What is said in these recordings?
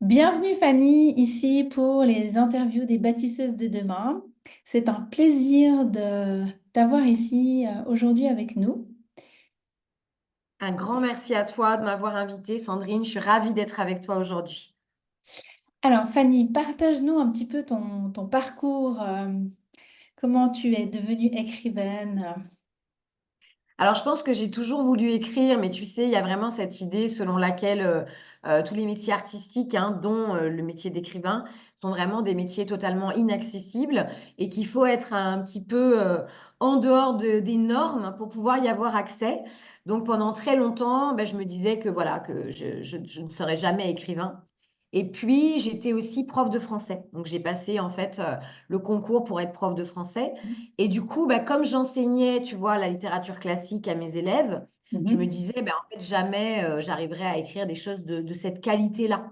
Bienvenue Fanny, ici pour les interviews des bâtisseuses de demain. C'est un plaisir de t'avoir ici aujourd'hui avec nous. Un grand merci à toi de m'avoir invitée, Sandrine. Je suis ravie d'être avec toi aujourd'hui. Alors Fanny, partage-nous un petit peu ton parcours, comment tu es devenue écrivaine. Alors, je pense que j'ai toujours voulu écrire, mais tu sais, il y a vraiment cette idée selon laquelle tous les métiers artistiques, hein, dont le métier d'écrivain, sont vraiment des métiers totalement inaccessibles et qu'il faut être un petit peu en dehors des normes pour pouvoir y avoir accès. Donc, pendant très longtemps, ben, je me disais que voilà, que je ne serais jamais écrivain. Et puis, j'étais aussi prof de français. Donc, j'ai passé en fait le concours pour être prof de français. Et du coup, bah, comme j'enseignais, tu vois, la littérature classique à mes élèves, je me Mhm. disais, bah, en fait, jamais j'arriverai à écrire des choses de cette qualité-là.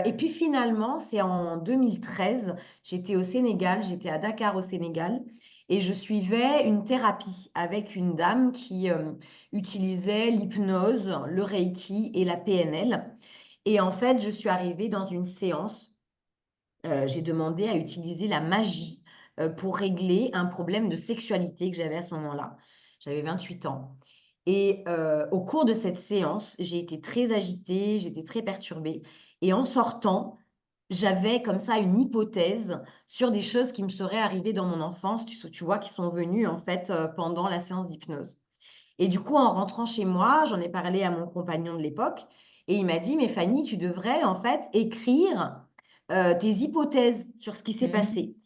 Et puis finalement, c'est en 2013, j'étais au Sénégal, j'étais à Dakar au Sénégal, et je suivais une thérapie avec une dame qui utilisait l'hypnose, le Reiki et la PNL. Et en fait, je suis arrivée dans une séance, j'ai demandé à utiliser la magie pour régler un problème de sexualité que j'avais à ce moment-là. J'avais 28 ans. Et au cours de cette séance, j'ai été très agitée, j'étais très perturbée. Et en sortant, j'avais comme ça une hypothèse sur des choses qui me seraient arrivées dans mon enfance, tu vois, qui sont venues en fait pendant la séance d'hypnose. Et du coup, en rentrant chez moi, j'en ai parlé à mon compagnon de l'époque et il m'a dit, mais Fanny, tu devrais en fait écrire tes hypothèses sur ce qui s'est Mhm. passé.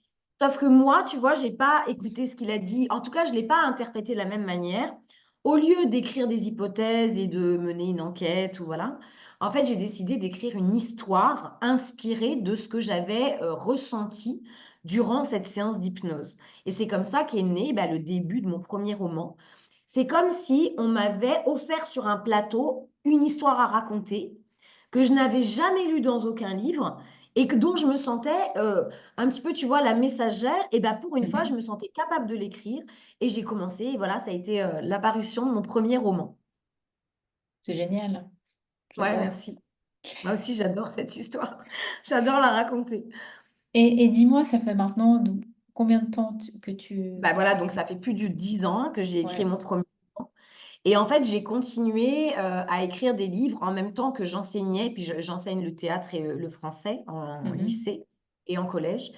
Sauf que moi, tu vois, j'ai pas écouté ce qu'il a dit. En tout cas, je l'ai pas interprété de la même manière. Au lieu d'écrire des hypothèses et de mener une enquête ou voilà, en fait, j'ai décidé d'écrire une histoire inspirée de ce que j'avais ressenti durant cette séance d'hypnose. Et c'est comme ça qu'est né bah, le début de mon premier roman. C'est comme si on m'avait offert sur un plateau une histoire à raconter que je n'avais jamais lue dans aucun livre et dont je me sentais un petit peu, tu vois, la messagère. Et ben pour une fois, je Mhm. me sentais capable de l'écrire et j'ai commencé. Et voilà, ça a été l'apparition de mon premier roman. C'est génial, Ouais, j'adore. merci. Moi aussi, j'adore cette histoire. J'adore la raconter. Et dis-moi, ça fait maintenant combien de temps Bah que tu voilà, donc écris? ça fait plus de 10 ans que j'ai écrit Ouais. mon premier roman. Et en fait, j'ai continué à écrire des livres en même temps que j'enseignais. Puis j'enseigne le théâtre et le français en Mhm. lycée et en collège.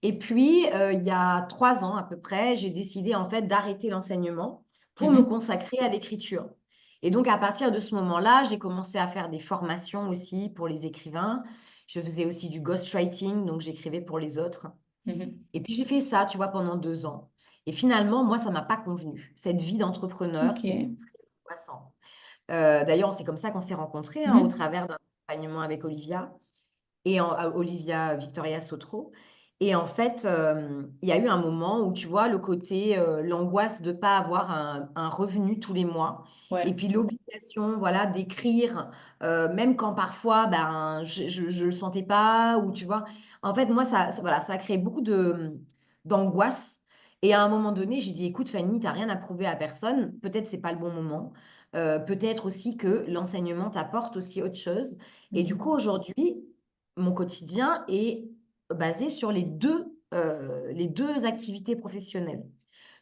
Et puis, il y a 3 ans à peu près, j'ai décidé en fait d'arrêter l'enseignement pour me Mhm. consacrer à l'écriture. Et donc, à partir de ce moment-là, j'ai commencé à faire des formations aussi pour les écrivains. Je faisais aussi du ghostwriting, donc j'écrivais pour les autres. Mhm. Et puis j'ai fait ça, tu vois, pendant 2 ans. Et finalement, moi, ça m'a pas convenu. Cette vie d'entrepreneur, Ok. c'était très angoissant. D'ailleurs, c'est comme ça qu'on s'est rencontrés, hein, au Mhm. travers d'un accompagnement avec Olivia Olivia Victoria Sotro. Et en fait, il y a eu un moment où, tu vois, le côté, l'angoisse de ne pas avoir un revenu tous les mois. Et Ouais. puis l'obligation, voilà, d'écrire, même quand parfois, ben, je le sentais pas, ou tu vois. En fait, moi, voilà, ça a créé beaucoup d'angoisse. Et à un moment donné, j'ai dit, écoute, Fanny, tu n'as rien à prouver à personne. Peut-être c'est pas le bon moment. Peut-être aussi que l'enseignement t'apporte aussi autre chose. Et du coup, Mhm. aujourd'hui, mon quotidien est basé sur les deux activités professionnelles.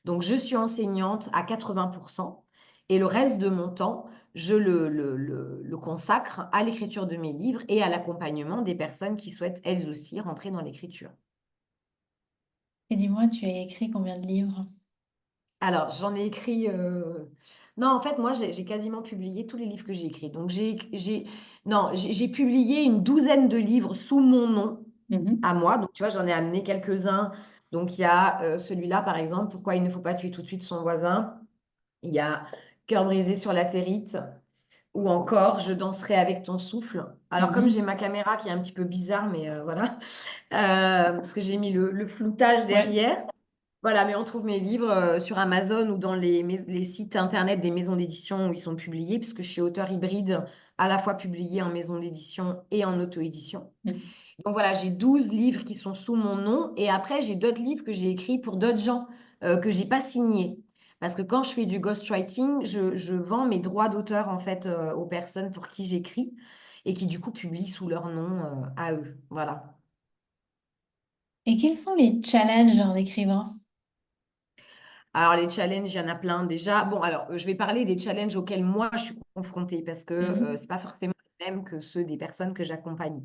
Donc, je suis enseignante à 80% et le reste de mon temps, je le consacre à l'écriture de mes livres et à l'accompagnement des personnes qui souhaitent elles aussi rentrer dans l'écriture. Et dis-moi, tu as écrit combien de livres? Alors, j'en ai écrit. Non, en fait, moi, j'ai quasiment publié tous les livres que j'ai écrits. Donc, non, j'ai publié une douzaine de livres sous mon nom Mhm. à moi. Donc, tu vois, j'en ai amené quelques-uns. Donc, il y a celui-là, par exemple, Pourquoi il ne faut pas tuer tout de suite son voisin. Il y a Cœur brisé sur la territe. Ou encore Je danserai avec ton souffle. Alors, comme j'ai Mhm. ma caméra qui est un petit peu bizarre, mais voilà, parce que j'ai mis le floutage Ouais. derrière. Voilà, mais on trouve mes livres sur Amazon ou dans les sites internet des maisons d'édition où ils sont publiés, puisque je suis auteur hybride, à la fois publié en maison d'édition et en auto-édition. Mhm. Donc voilà, j'ai 12 livres qui sont sous mon nom et après, j'ai d'autres livres que j'ai écrits pour d'autres gens que j'ai pas signés. Parce que quand je fais du ghostwriting, je vends mes droits d'auteur en fait aux personnes pour qui j'écris et qui du coup publient sous leur nom à eux. Voilà. Et quels sont les challenges d'un écrivain? Alors les challenges, il y en a plein déjà. Bon, alors je vais parler des challenges auxquels moi je suis confrontée parce que Mhm. c'est pas forcément les mêmes que ceux des personnes que j'accompagne.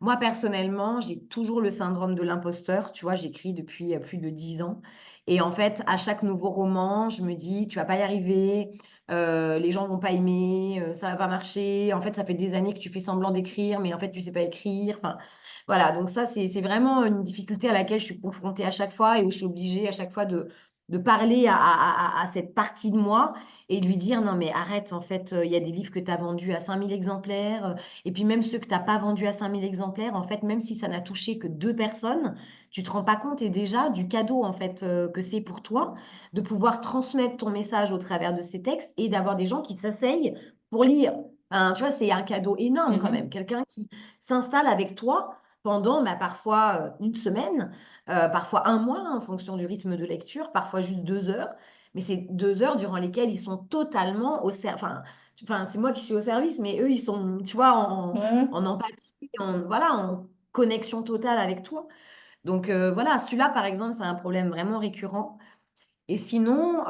Moi, personnellement, j'ai toujours le syndrome de l'imposteur. Tu vois, j'écris depuis plus de 10 ans. Et en fait, à chaque nouveau roman, je me dis, tu vas pas y arriver, les gens vont pas aimer, ça va pas marcher. En fait, ça fait des années que tu fais semblant d'écrire, mais en fait, tu sais pas écrire. Enfin, voilà. Donc ça, c'est vraiment une difficulté à laquelle je suis confrontée à chaque fois et où je suis obligée à chaque fois de parler à cette partie de moi et de lui dire, non, mais arrête, en fait, il y a des livres que tu as vendus à 5000 exemplaires, et puis même ceux que tu as pas vendus à 5000 exemplaires, en fait, même si ça n'a touché que 2 personnes, tu te rends pas compte et déjà du cadeau en fait que c'est pour toi de pouvoir transmettre ton message au travers de ces textes et d'avoir des gens qui s'asseyent pour lire. Enfin, tu vois, c'est un cadeau énorme quand même. Mhm. Quelqu'un qui s'installe avec toi pendant bah, parfois une semaine, parfois un mois en fonction du rythme de lecture, parfois juste 2 heures. Mais c'est 2 heures durant lesquelles ils sont totalement au service. Enfin, c'est moi qui suis au service, mais eux, ils sont, tu vois, Ouais, ouais. en empathie, voilà, en connexion totale avec toi. Donc voilà, celui-là, par exemple, c'est un problème vraiment récurrent. Et sinon,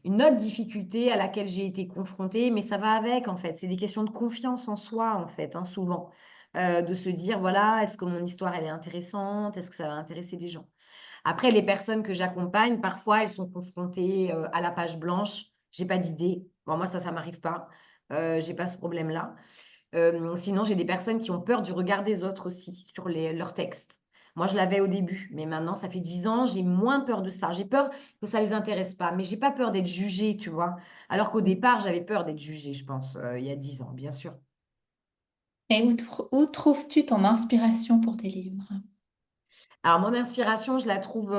une autre difficulté à laquelle j'ai été confrontée, mais ça va avec, en fait, c'est des questions de confiance en soi, en fait, hein, souvent. De se dire, voilà, est-ce que mon histoire, elle est intéressante? Est-ce que ça va intéresser des gens? Après, les personnes que j'accompagne, parfois, elles sont confrontées à la page blanche. J'ai pas d'idée. Bon, moi, ça m'arrive pas. J'ai pas ce problème-là. Sinon, j'ai des personnes qui ont peur du regard des autres aussi sur leurs textes. Moi, je l'avais au début, mais maintenant, ça fait 10 ans, j'ai moins peur de ça. J'ai peur que ça les intéresse pas, mais j'ai pas peur d'être jugée, tu vois. Alors qu'au départ, j'avais peur d'être jugée, je pense, il y a 10 ans, bien sûr. Et où trouves-tu ton inspiration pour tes livres? Alors, mon inspiration, je la trouve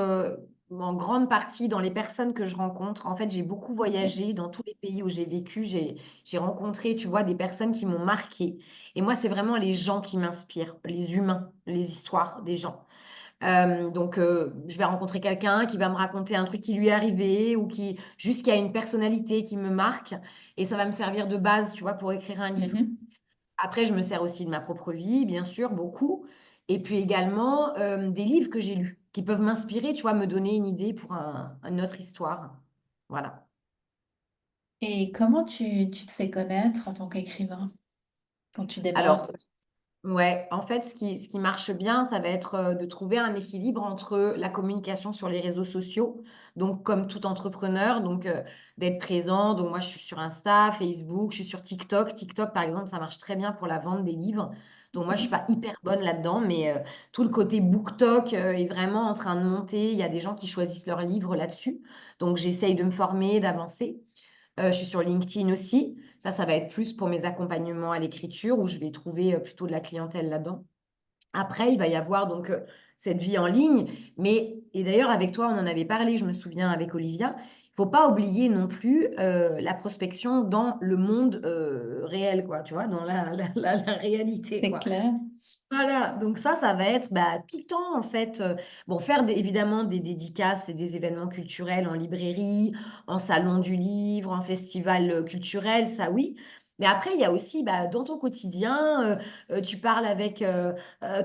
en grande partie dans les personnes que je rencontre. En fait, j'ai beaucoup Ok. voyagé dans tous les pays où j'ai vécu. J'ai rencontré, tu vois, des personnes qui m'ont marquée. Et moi, c'est vraiment les gens qui m'inspirent, les humains, les histoires des gens. Donc, je vais rencontrer quelqu'un qui va me raconter un truc qui lui est arrivé ou juste qui a une personnalité qui me marque. Et ça va me servir de base, tu vois, pour écrire un livre. Mhm. Après, je me sers aussi de ma propre vie, bien sûr, beaucoup. Et puis également des livres que j'ai lus, qui peuvent m'inspirer, tu vois, me donner une idée pour une autre histoire. Voilà. Et comment tu te fais connaître en tant qu'écrivain quand tu Alors, démarres? ouais, en fait, ce qui marche bien, ça va être de trouver un équilibre entre la communication sur les réseaux sociaux, donc comme tout entrepreneur, donc d'être présent. Donc moi, je suis sur Insta, Facebook, je suis sur TikTok. TikTok, par exemple, ça marche très bien pour la vente des livres. Donc moi, je suis Mhm. pas hyper bonne là-dedans, mais tout le côté BookTok est vraiment en train de monter. Il y a des gens qui choisissent leurs livres là-dessus. Donc j'essaye de me former, d'avancer. Je suis sur LinkedIn aussi. Ça va être plus pour mes accompagnements à l'écriture où je vais trouver plutôt de la clientèle là-dedans. Après, il va y avoir donc cette vie en ligne. Mais, et d'ailleurs, avec toi, on en avait parlé, je me souviens, avec Olivia. Il ne faut pas oublier non plus la prospection dans le monde réel, quoi, tu vois, dans la réalité, C'est quoi. clair. Voilà, donc ça va être bah, tout le temps en fait. Bon, faire évidemment des dédicaces et des événements culturels en librairie, en salon du livre, en festival culturel, ça oui. Mais après, il y a aussi bah, dans ton quotidien, tu parles avec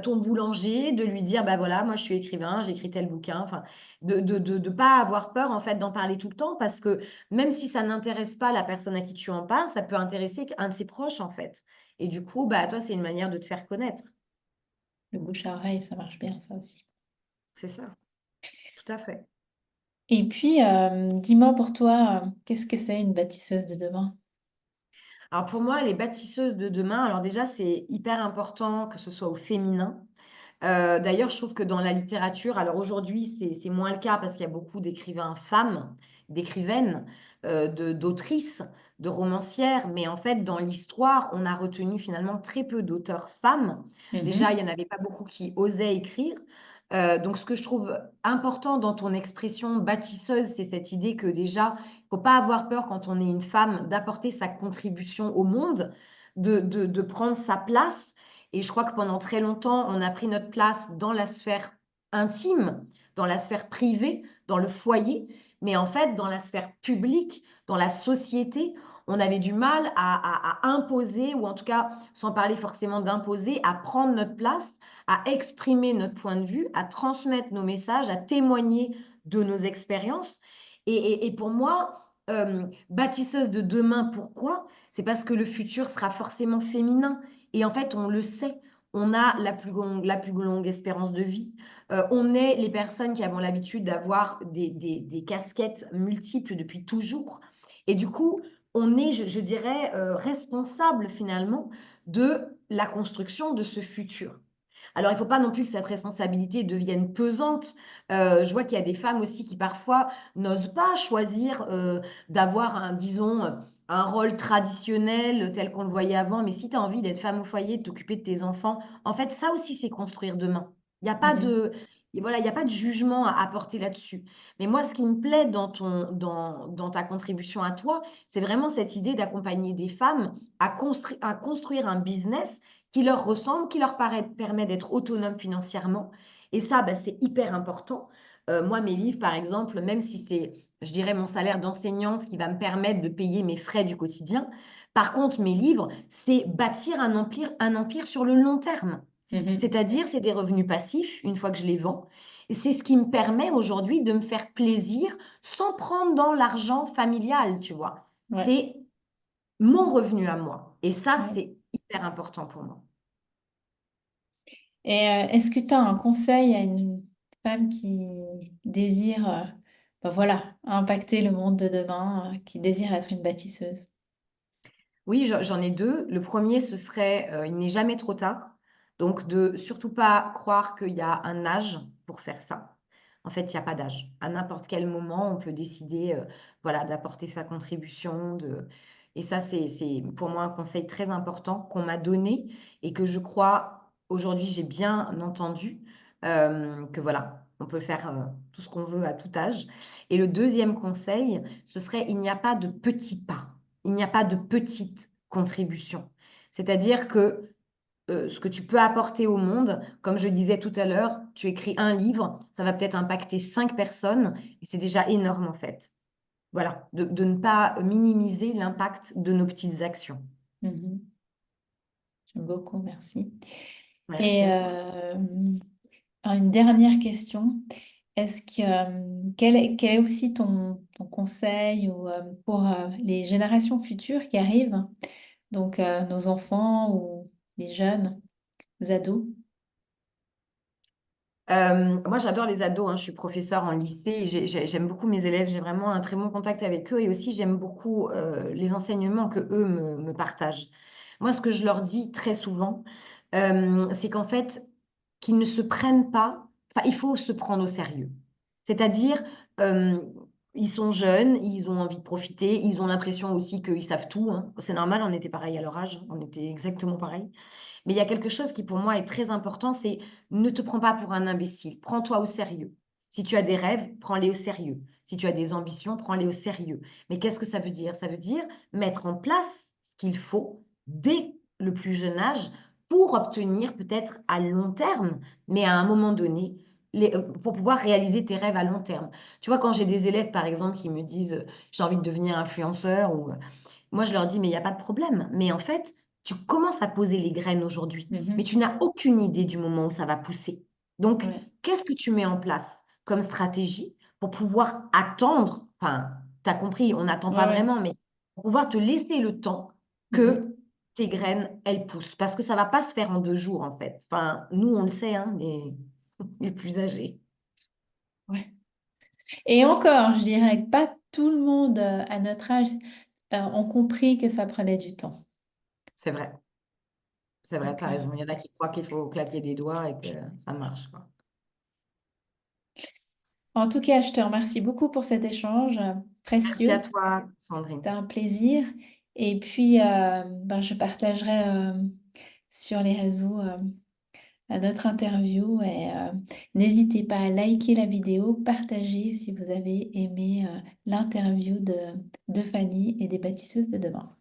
ton boulanger, de lui dire, bah voilà, moi je suis écrivain, j'écris tel bouquin. Enfin, de pas avoir peur en fait d'en parler tout le temps parce que même si ça n'intéresse pas la personne à qui tu en parles, ça peut intéresser un de ses proches en fait. Et du coup, bah toi, c'est une manière de te faire connaître. Le bouche à oreille, ça marche bien, ça aussi. C'est ça, tout à fait. Et puis, dis-moi pour toi, qu'est-ce que c'est une bâtisseuse de demain? Alors pour moi, les bâtisseuses de demain, alors déjà, c'est hyper important que ce soit au féminin. D'ailleurs, je trouve que dans la littérature, alors aujourd'hui, c'est moins le cas parce qu'il y a beaucoup d'écrivains femmes, d'écrivaines, d'autrices, de romancières, mais en fait, dans l'histoire, on a retenu finalement très peu d'auteurs femmes. Déjà, il Mhm. n'y en avait pas beaucoup qui osaient écrire. Donc, ce que je trouve important dans ton expression bâtisseuse, c'est cette idée que déjà, il ne faut pas avoir peur quand on est une femme d'apporter sa contribution au monde, de prendre sa place. Et je crois que pendant très longtemps, on a pris notre place dans la sphère intime, dans la sphère privée, dans le foyer. Mais en fait, dans la sphère publique, dans la société, on avait du mal à imposer, ou en tout cas, sans parler forcément d'imposer, à prendre notre place, à exprimer notre point de vue, à transmettre nos messages, à témoigner de nos expériences. Et pour moi, bâtisseuse de demain, pourquoi? C'est parce que le futur sera forcément féminin. Et en fait, on le sait. On a la plus longue espérance de vie. On est les personnes qui avons l'habitude d'avoir des casquettes multiples depuis toujours. Et du coup, on est, je dirais, responsable finalement de la construction de ce futur. Alors, il ne faut pas non plus que cette responsabilité devienne pesante. Je vois qu'il y a des femmes aussi qui parfois n'osent pas choisir d'avoir disons, un rôle traditionnel tel qu'on le voyait avant. Mais si tu as envie d'être femme au foyer, de t'occuper de tes enfants, en fait, ça aussi, c'est construire demain. Il n'y a pas Mhm. de, et voilà, il n'y a pas de jugement à apporter là-dessus. Mais moi, ce qui me plaît dans ta contribution à toi, c'est vraiment cette idée d'accompagner des femmes à construire un business qui leur ressemble, qui leur permet d'être autonomes financièrement. Et ça, bah, c'est hyper important. Moi, mes livres, par exemple, même si c'est, je dirais, mon salaire d'enseignante qui va me permettre de payer mes frais du quotidien, par contre, mes livres, c'est bâtir un empire sur le long terme. Mhm. C'est-à-dire, c'est des revenus passifs une fois que je les vends. Et c'est ce qui me permet aujourd'hui de me faire plaisir sans prendre dans l'argent familial, tu vois. Ouais, C'est mon revenu à moi. Et ça, ouais. c'est hyper important pour moi. Et est-ce que tu as un conseil à une femme qui désire ben voilà, impacter le monde de demain, qui désire être une bâtisseuse? Oui, j'en ai 2. Le premier, ce serait, il n'est jamais trop tard. Donc de surtout pas croire qu'il y a un âge pour faire ça. En fait, il y a pas d'âge. À n'importe quel moment, on peut décider, voilà, d'apporter sa contribution, et ça, c'est pour moi un conseil très important qu'on m'a donné et que je crois aujourd'hui j'ai bien entendu, que voilà, on peut faire, tout ce qu'on veut à tout âge. Et le deuxième conseil, ce serait: il n'y a pas de petits pas. Il n'y a pas de petite contribution. C'est-à-dire que ce que tu peux apporter au monde, comme je disais tout à l'heure, tu écris un livre, ça va peut-être impacter 5 personnes, et c'est déjà énorme en fait. Voilà, de ne pas minimiser l'impact de nos petites actions. Mhm. J'aime beaucoup, merci. Merci Et à toi. une dernière question. Est-ce que, quel est aussi ton conseil ou, pour les générations futures qui arrivent, donc nos enfants ou les jeunes, les ados? Moi, j'adore les ados, hein. Je suis professeure en lycée et j'aime beaucoup mes élèves. J'ai vraiment un très bon contact avec eux et aussi j'aime beaucoup les enseignements que eux me partagent. Moi, ce que je leur dis très souvent, c'est qu'en fait, qu'ils ne se prennent pas, enfin, il faut se prendre au sérieux. C'est-à-dire, euh, ils sont jeunes, ils ont envie de profiter, ils ont l'impression aussi qu'ils savent tout, hein. C'est normal, on était pareil à leur âge, on était exactement pareil. Mais il y a quelque chose qui pour moi est très important, c'est ne te prends pas pour un imbécile, prends-toi au sérieux. Si tu as des rêves, prends-les au sérieux. Si tu as des ambitions, prends-les au sérieux. Mais qu'est-ce que ça veut dire? Ça veut dire mettre en place ce qu'il faut dès le plus jeune âge pour obtenir peut-être à long terme, mais à un moment donné, pour pouvoir réaliser tes rêves à long terme. Tu vois, quand j'ai des élèves, par exemple, qui me disent j'ai envie de devenir influenceur, ou moi je leur dis mais il n'y a pas de problème. Mais en fait, tu commences à poser les graines aujourd'hui, mais Mhm. tu n'as aucune idée du moment où ça va pousser. Donc, Ouais, qu'est-ce que tu mets en place comme stratégie pour pouvoir attendre, enfin, tu as compris, on n'attend ouais, pas ouais. vraiment, mais pour pouvoir te laisser le temps Mhm. que tes graines, elles poussent. Parce que ça va pas se faire en 2 jours, en fait. Enfin, nous, on le sait, hein, mais les plus âgés. Ouais. Et encore, je dirais que pas tout le monde à notre âge ont compris que ça prenait du temps. C'est vrai, Donc, tu as raison. Il y en a qui croient qu'il faut claquer des doigts et que ça marche, quoi. en tout cas, je te remercie beaucoup pour cet échange Merci à précieux. toi, Sandrine. C'était un plaisir. Et puis, ben, je partagerai sur les réseaux notre interview et n'hésitez pas à liker la vidéo, partager si vous avez aimé l'interview de Fanny et des bâtisseuses de demain.